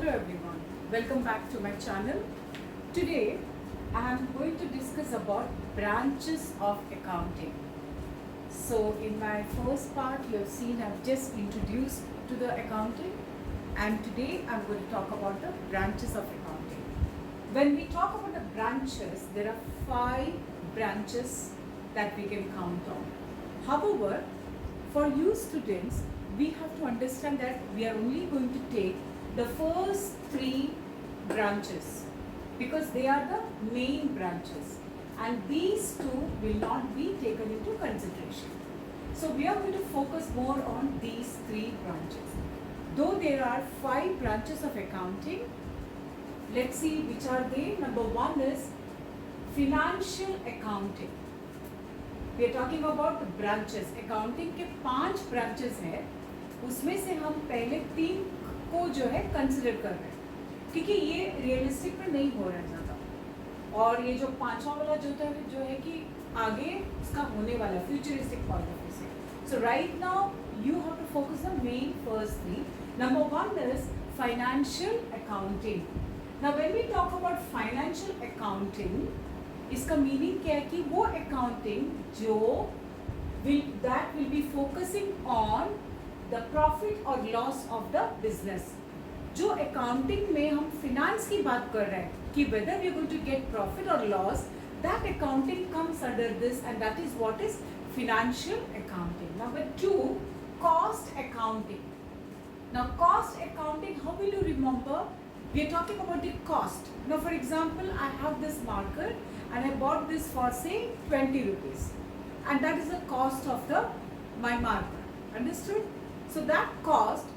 Hello everyone, welcome back to my channel. Today I am going to discuss about branches of accounting. So in my first part you have seen I've just introduced to the accounting, and today I'm going to talk about the branches of accounting. When we talk about the branches, there are 5 branches that we can count on. However, for you students, we have to understand that we are only going to take the first 3 branches because they are the main branches, and these 2 will not be taken into consideration. So we are going to focus more on these 3 branches. Though there are 5 branches of accounting, let's see which are they. Number 1 is financial accounting. We are talking about the branches. Accounting के 5 branches हैं, उसमें से हम पहले 3 को जो है consider कर रहे हैं क्योंकि ये रियलिस्टिक में नहीं हो रहा है ज़्यादा, और ये जो 5वां वाला जो है कि आगे इसका होने वाला फ्यूचरिस्टिक पॉइंट ऑफ व्यू से. So right now you have to focus on main first 3. Number 1 is financial accounting. Now when we talk about financial accounting, इसका मीनिंग क्या है कि वो अकाउंटिंग जो will be focusing on the profit और loss of the business. जो accounting में हम फिनेंस की बात कर रहे हैं कि whether we are going to get profit और loss, that accounting comes under this, and that is what is financial accounting. Number 2, cost accounting. Now cost accounting, how will you remember? We are talking about the cost. Now for example, I have this marker and I bought this for say 20 rupees, and that is the cost of my marker. Understood? So that cost,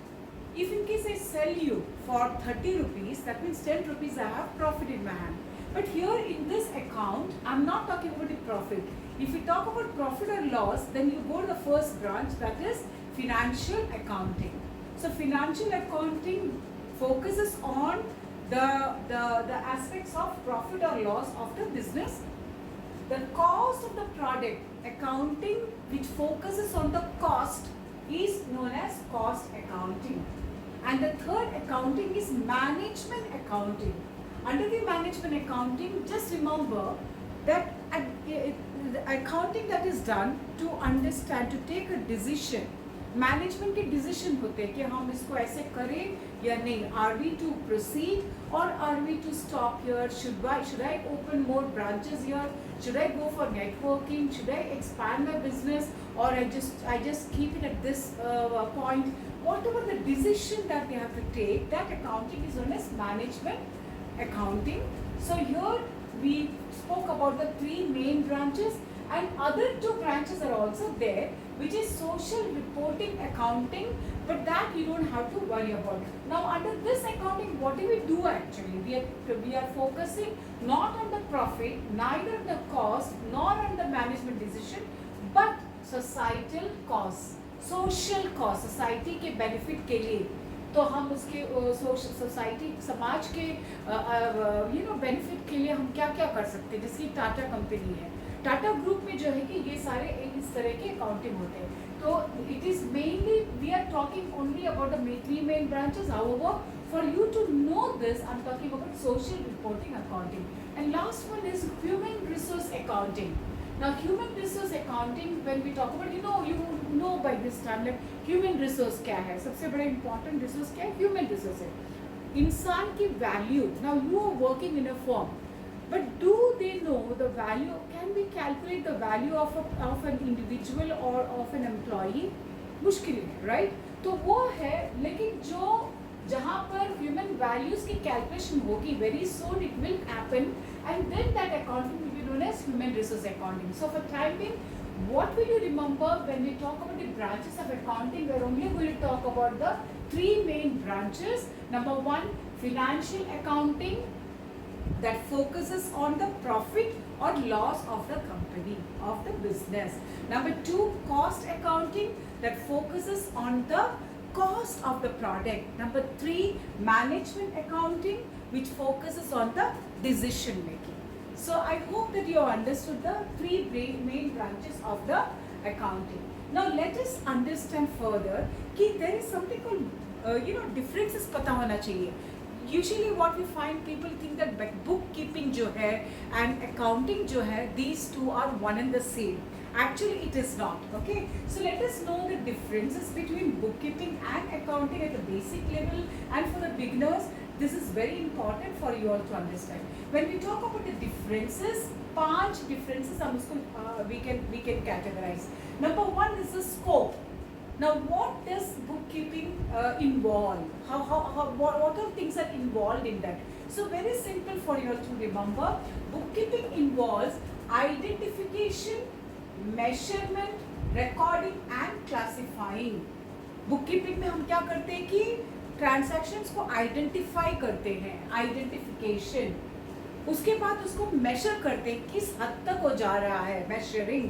if in case I sell you for 30 rupees, that means 10 rupees I have profit in my hand. But here in this account, I'm not talking about the profit. If we talk about profit or loss, then you go to the first branch, that is financial accounting. So financial accounting focuses on the aspects of profit or loss of the business. The cost of the product accounting, which focuses on the cost, is known as cost accounting. And the third accounting is management accounting. Under the management accounting, just remember that the accounting that is done to understand, to take a decision. Management के decision होते हैं कि हम इसको ऐसे करें या नहीं. आर वी टू प्रोसीड और are we to stop here? Should I open more branches here? Should I go for networking? Should I expand my business, और I just keep it at this point? Whatever the decision that they have to take, that accounting is known as management accounting. So here we spoke about the 3 main branches, and other 2 branches are also there, which is social reporting accounting, but that you don't have to worry about. Now under this accounting, what do we do actually? We are focusing not on the profit, neither on the cost, nor on the management decision, but societal costs, social cost, society के benefit के लिए. तो हम उसके society, समाज के benefit के लिए हम क्या क्या कर सकते हैं. जैसे टाटा कंपनी है, टाटा ग्रुप में जो है कि ये सारे इस तरह के अकाउंटिंग होते हैं. तो it is mainly we are talking only about the 3 main branches. However, for you to know this, I am talking about social reporting accounting. And last one is human resource accounting. Now human resource accounting, when we talk about, you know by this time like human resource क्या है, सबसे बड़ा important resource क्या है? Human resource है. इंसान की value. Now you are working in a firm, but do they know the value? Can we calculate the value of an individual or of an employee? मुश्किल है, right? तो वो है, लेकिन जो जहाँ पर ह्यूमन वैल्यूज की कैलकुलेशन होगी, very soon it will happen, and then that accounting will be known as human resource accounting. So for time being, what will you remember when we talk about the branches of accounting? We are only going to talk about the 3 main branches. Number 1, financial accounting, that focuses on the profit or loss of the company, of the business. Number 2, cost accounting, that focuses on the cost of the product. Number 3, management accounting, which focuses on the decision making. So I hope that you have understood the 3 main branches of the accounting. Now let us understand further कि there is something called differences पता होना चाहिए. usually what we find, people think that bookkeeping जो है and accounting जो है, these two are one and the same. Actually it is not. Okay, so let us know the differences between bookkeeping and accounting at the basic level, and for the beginners this is very important for you all to understand. When we talk about the differences, 5 differences हम उसको we can categorize. Number 1 is the scope. Now what does bookkeeping involve? What are things are involved in that? So very simple for you all to remember. Bookkeeping involves identification, measurement, recording and classifying. Bookkeeping में हम क्या करते हैं कि transactions को identify करते हैं, identification, उसके बाद उसको मेजर करते हैं किस हद तक हो जा रहा है, मेजरिंग,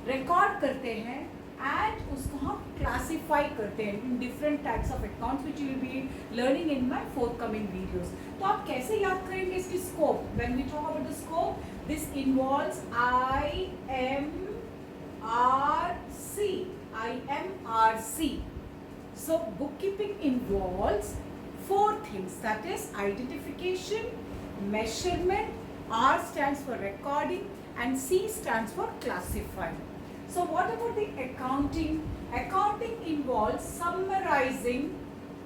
रिकॉर्ड करते हैं एंड उसको हम क्लासिफाई करते हैं in different types of accounts which you will be learning in my forthcoming videos. तो आप कैसे याद करेंगे इसकी scope? When we talk about the scope, this involves IMRC. So bookkeeping involves 4 things, that is identification, measurement, R stands for recording and C stands for classifying. So what about the accounting? Accounting involves summarizing,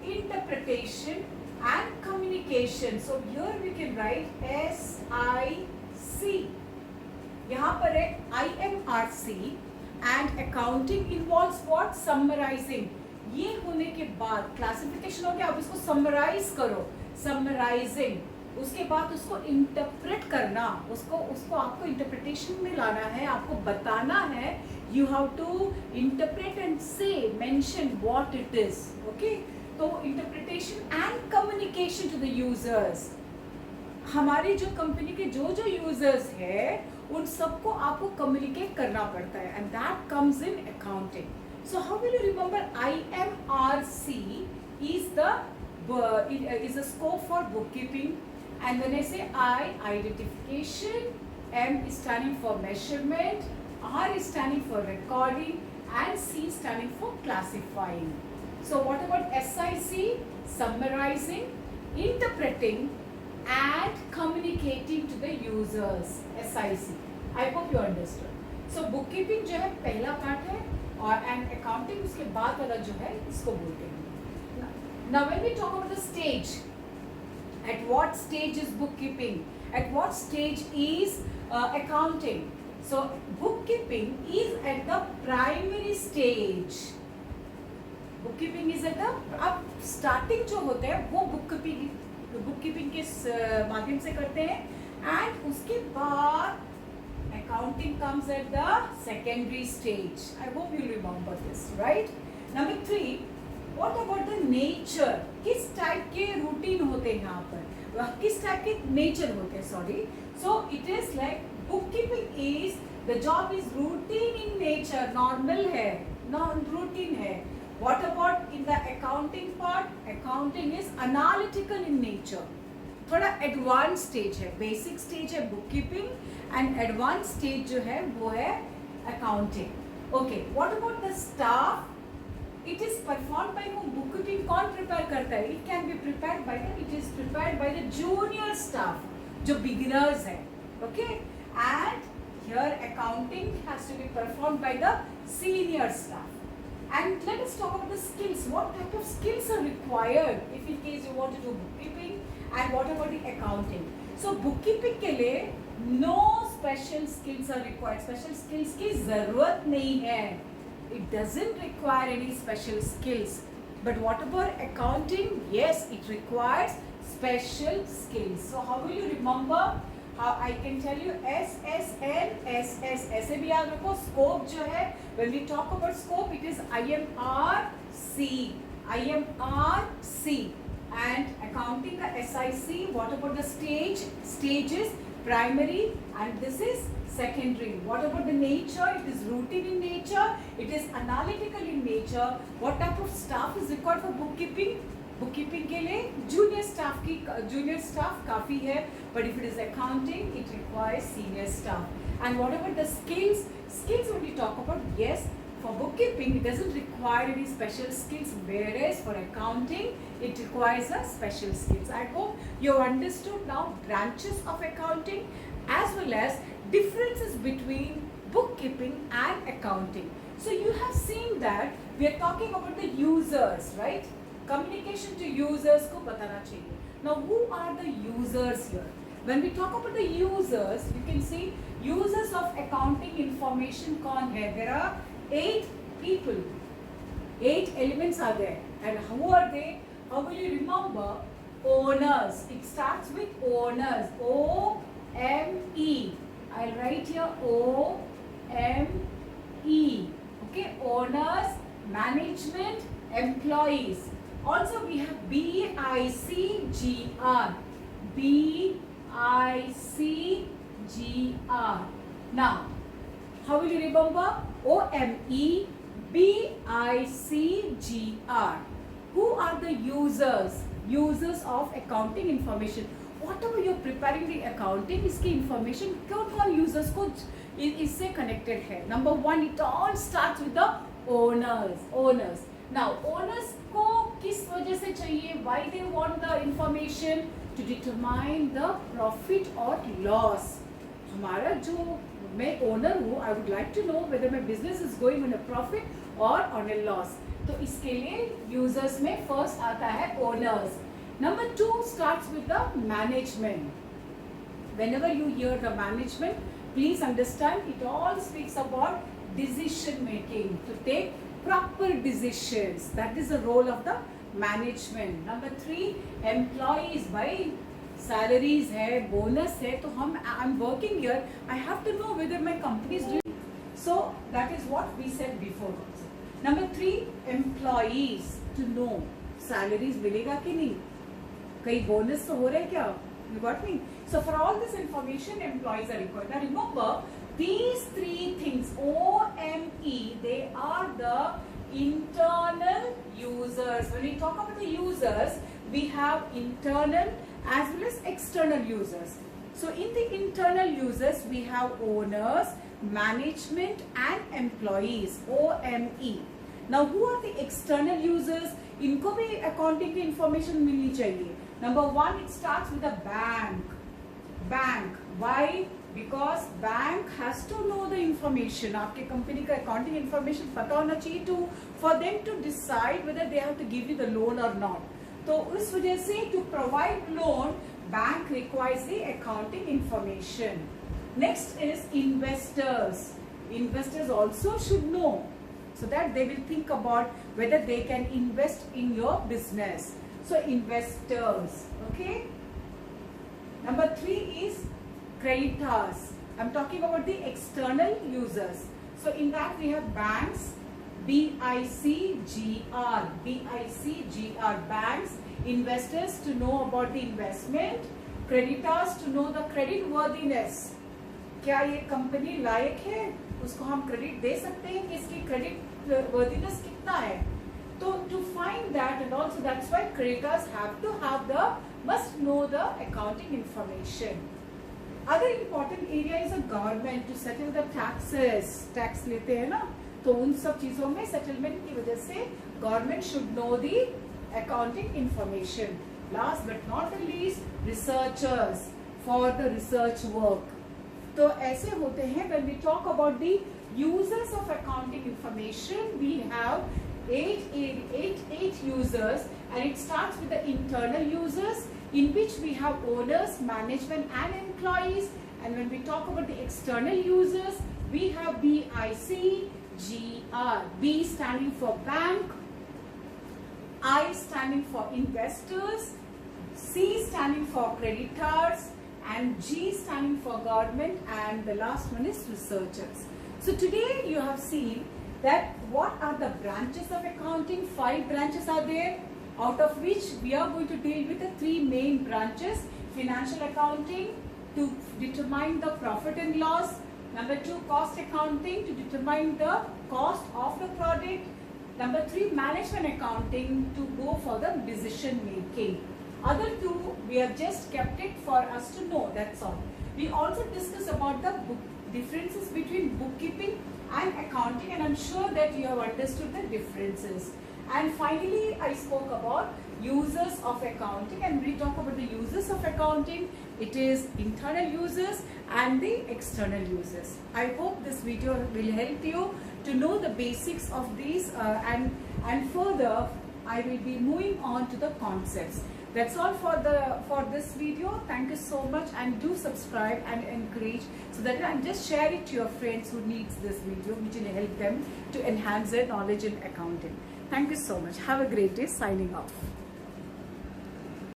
interpretation and communication. So here we can write SIC. यहाँ पर है IMRC and accounting involves what? Summarizing. ये होने के बाद classification हो गया, अब इसको समराइज करो, समराइजिंग, उसके बाद उसको इंटरप्रेट करना, उसको आपको इंटरप्रिटेशन में लाना है, आपको बताना है, you have to interpret and say mention what it is. Okay, तो interpretation and communication to the users. हमारी जो कंपनी के जो यूजर्स है उन सबको आपको कम्युनिकेट करना पड़ता है, and that comes in accounting. So how will you remember? IMRC is the scope for bookkeeping, and when I say I, identification, M is standing for measurement, R is standing for recording and C is standing for classifying. So what about SIC? Summarizing, interpreting and communicating to the users. SIC. I hope you understood. So bookkeeping जो है पहला part है और and accounting उसके बाद वाला जो है इसको बोलते हैं. Now when we talk about the stage, at what stage is bookkeeping? At what stage is accounting? So bookkeeping is at the primary stage. Bookkeeping is at the, अब starting जो होते हैं वो bookkeeping के माध्यम से करते हैं, and उसके बाद accounting comes at the secondary stage. I hope you remember this, right? Number 3, what about the nature? किस टाइप के रूटीन होते हैं यहाँ पर, किस टाइप के नेचर होते हैं, sorry. So it is like bookkeeping is, the job is routine in nature, normal है, non-routine है. What about in the accounting part? Accounting is analytical in nature. थोड़ा एडवांस स्टेज है, बेसिक स्टेज है bookkeeping and advance stage जो है वो है accounting. Okay, what about the staff? It is perform by whom? Bookkeeping कौन prepare करता है? It can be prepared by it is prepared by the junior staff जो beginners है. ओके, and here accounting has to be performed by the senior staff. And let us talk about the skills. What type of skills are required if in case you want to do bookkeeping, and what about the accounting? So bookkeeping के लिए no special skills are required. Special skills की ज़रूरत नहीं है. It doesn't require any special skills. But what about accounting? Yes, it requires special skills. So how will you remember? How I can tell you SSL, SS. ऐसे भी याद रखो. Scope जो है, when we talk about scope, it is IMRC. IMRC. And accounting the SIC. What about the stage? Stages, primary, and this is secondary. What about the nature? It is routine in nature. It is analytical in nature. What type of staff is required for bookkeeping? Bookkeeping के लिए junior staff काफ़ी है, but if it is accounting it requires senior staff. And what about the skills? Skills when we talk about, yes, For bookkeeping, it doesn't require any special skills, whereas for accounting, it requires a special skills. I hope you have understood now branches of accounting as well as differences between bookkeeping and accounting. So you have seen that we are talking about the users, right? Communication to users को बताना चाहिए. Now, who are the users here? When we talk about the users, you can see users of accounting information कौन है? There are 8 people. 8 elements are there. And who are they? How will you remember? Owners. It starts with owners. O-M-E. I'll write here O-M-E. Okay, owners, management, employees. Also we have B-I-C-G-R. B-I-C-G-R. Now, how will you remember? O-M-E, B-I-C-G-R. Who are the users? Users of accounting information. Whatever you're preparing the accounting, इसकी information कौन users को इससे connected है. Number one, it all starts with the owners. Owners. Now, owners को किस वजह से चाहिए? Why they want the information? To determine the profit or loss. हमारा जो मैं owner हूँ, I would like to know whether my business is going on a profit or on a loss. तो इसके लिए users में first आता है owners. Number 2 starts with the management. Whenever you hear the management, please understand it all speaks about decision making, to take proper decisions. That is the role of the management. Number 3, employees. By salaries है, bonus है, तो I'm working here. I have to know whether my company is doing. So that is what we said before. Number 3, employees, to know salaries मिलेगा कि नहीं, कई bonus तो हो रहे क्या? You got me? So for all this information, employees are required. Now remember, these 3 things, O-M-E, they are the internal users. When we talk about the users, we have internal as well as external users. So in the internal users, we have owners, management and employees, O-M-E. Now who are the external users? इनको भी accounting की information मिलनी चाहिए. Number 1, it starts with a bank. Bank. Why? Because bank has to know the information. आपके company का accounting information पता होना चाहिए to for them to decide whether they have to give you the loan or not. तो उस वजह से to provide loan, bank requires the accounting information. Next is investors. Investors also should know, so that they will think about whether they can invest in your business. So investors, okay. Number 3 is creditors. I'm talking about the external users. So in that we have banks, B-I-C-G-R, B-I-C-G-R, banks. Investors to know about the investment, creditors to know the credit worthiness. क्या ये company लायक है, उसको हम credit दे सकते हैं कि इसकी credit worthiness कितना है. तो to find that, and also that's why creditors have to have must know the accounting information. Other important area is a government to settle the taxes. Tax लेते हैं ना, तो उन सब चीजों में settlement की वजह से government should know the accounting information. Last but not the least, researchers for the research work. तो ऐसे होते हैं. When we talk about the users of accounting information, we have eight users, and it starts with the internal users, in which we have owners, management and employees. And when we talk about the external users, we have B-I-C-G-R. B standing for bank, I standing for investors, C standing for creditors, and G standing for government, and the last one is researchers. So today you have seen that what are the branches of accounting. 5 branches are there, out of which we are going to deal with the 3 main branches. Financial accounting to determine the profit and loss. Number 2, cost accounting to determine the cost of the product. Number 3, management accounting to go for the decision making. Other 2 we have just kept it for us to know, that's all. We also discuss about the differences between bookkeeping and accounting, and I'm sure that you have understood the differences. And finally, I spoke about uses of accounting, and we talk about the uses of accounting. It is internal uses and the external uses. I hope this video will help you to know the basics of these, and further I will be moving on to the concepts. That's all for this video. Thank you so much, and do subscribe and encourage, so that and just share it to your friends who needs this video, which will help them to enhance their knowledge in accounting. Thank you so much. Have a great day. Signing off.